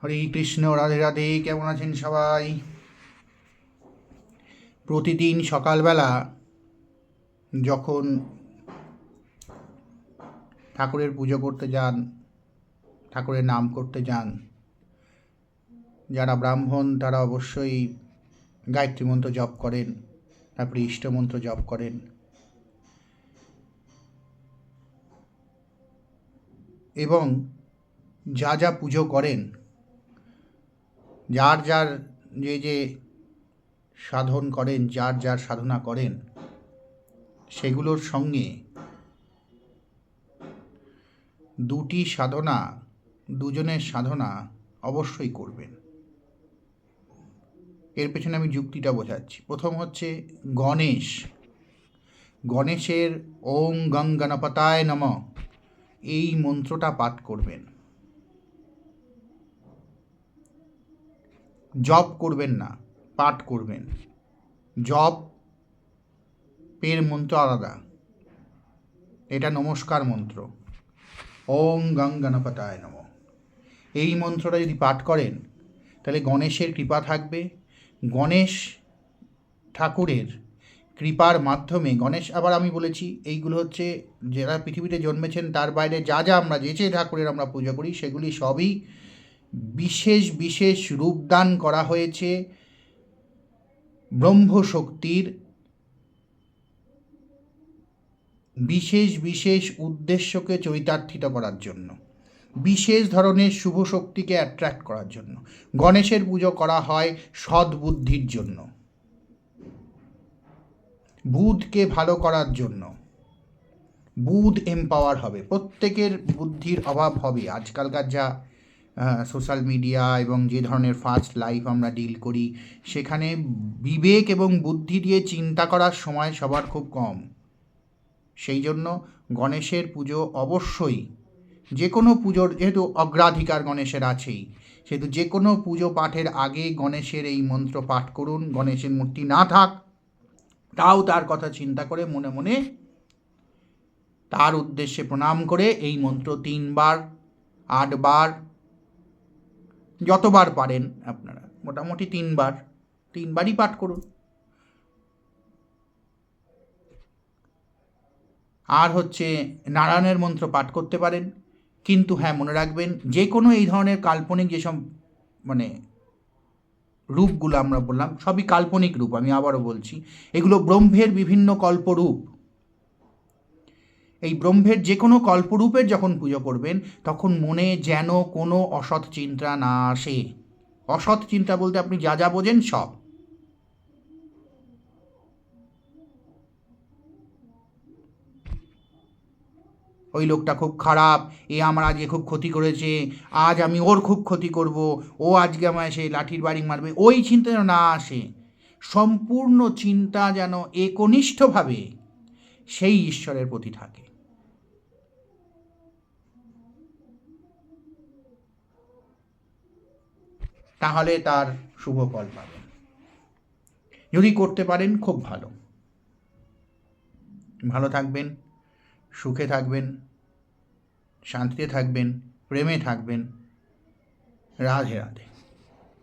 হরে কৃষ্ণ, রাধে রাধে। কেমন আছেন সবাই? প্রতিদিন সকালবেলা যখন ঠাকুরের পুজো করতে যান, ঠাকুরের নাম করতে যান, যারা ব্রাহ্মণ তারা অবশ্যই গায়ত্রী মন্ত্র জপ করেন, তারপরে ইষ্টমন্ত্র জপ করেন। এবং যা যা পুজো করেন, যার যার যে সাধন করেন, যার যার সাধনা করেন, সেগুলোর সঙ্গে দুটি সাধনা, দুজনের সাধনা অবশ্যই করবেন। এর পেছনে আমি যুক্তিটা বোঝাচ্ছি। প্রথম হচ্ছে গণেশের ওং গং গণপতায় নমঃ এই মন্ত্রটা পাঠ করবেন। জপ করবেন না, পাঠ করবেন। জপের মন্ত্র আলাদা, এটা নমস্কার মন্ত্র। ওং গং গণপতায় নমঃ এই মন্ত্রটা যদি পাঠ করেন তাহলে গণেশের কৃপা থাকবে। গণেশ ঠাকুরের কৃপার মাধ্যমে গণেশ, আবার আমি বলেছি এইগুলো হচ্ছে যারা পৃথিবীতে জন্মেছেন তার বাইরে যা যা আমরা যে ঠাকুরের আমরা পুজো করি সেগুলি সবই বিশেষ বিশেষ রূপদান করা হয়েছে ব্রহ্মশক্তির বিশেষ বিশেষ উদ্দেশ্যকে চরিতার্থিত করার জন্য, বিশেষ ধরনের শুভ শক্তিকে অ্যাট্রাক্ট করার জন্য। গণেশের পুজো করা হয় সদ্বুদ্ধির জন্য, বুধকে ভালো করার জন্য। বুধ এম্পাওয়ার হবে, প্রত্যেকের বুদ্ধির অভাব হবে। আজকালকার যা সোশ্যাল মিডিয়া এবং যে ধরনের ফাস্ট লাইফ আমরা ডিল করি, সেখানে বিবেক এবং বুদ্ধি দিয়ে চিন্তা করার সময় সবার খুব কম। সেই জন্য গণেশের পুজো অবশ্যই, যে কোনো পুজোর যেহেতু অগ্রাধিকার গণেশের আছেই, সেহেতু যে কোনো পুজো পাঠের আগে গণেশের এই মন্ত্র পাঠ করুন। গণেশের মূর্তি না থাক তাও তার কথা চিন্তা করে মনে মনে তার উদ্দেশ্যে প্রণাম করে এই মন্ত্র 3 বার 8 বার যতবার পারেন আপনারা, মোটামুটি 3 বারই পাঠ করুন। আর হচ্ছে নারায়ণের মন্ত্র পাঠ করতে পারেন, কিন্তু হ্যাঁ মনে রাখবেন যে কোনো এই ধরনের কাল্পনিক যেসব রূপগুলো আমরা বললাম সবই কাল্পনিক রূপ। আমি আবারও বলছি, এগুলো ব্রহ্মের বিভিন্ন কল্পরূপ। এই ব্রহ্মের যে কোনো কল্পরূপের যখন পুজো করবেন তখন মনে যেন কোনো অসৎ চিন্তা না আসে। অসৎ চিন্তা বলতে আপনি যা যা বোঝেন সব। ওই লোকটা খুব খারাপ, আমার আজকে খুব ক্ষতি করেছে, আজ আমি ওর খুব ক্ষতি করব, ও আজকে আমায় সেই লাঠির বাড়ি মারবে, ওই চিন্তা যেন না আসে। সম্পূর্ণ চিন্তা যেন একনিষ্ঠভাবে সেই ঈশ্বরের প্রতি থাকে। তাহলে তার শুভ ফল পাবেন। যদি করতে পারেন খুব ভালো। ভালো থাকবেন, সুখে থাকবেন, শান্তিতে থাকবেন, প্রেমে থাকবেন। রাধে রাধে।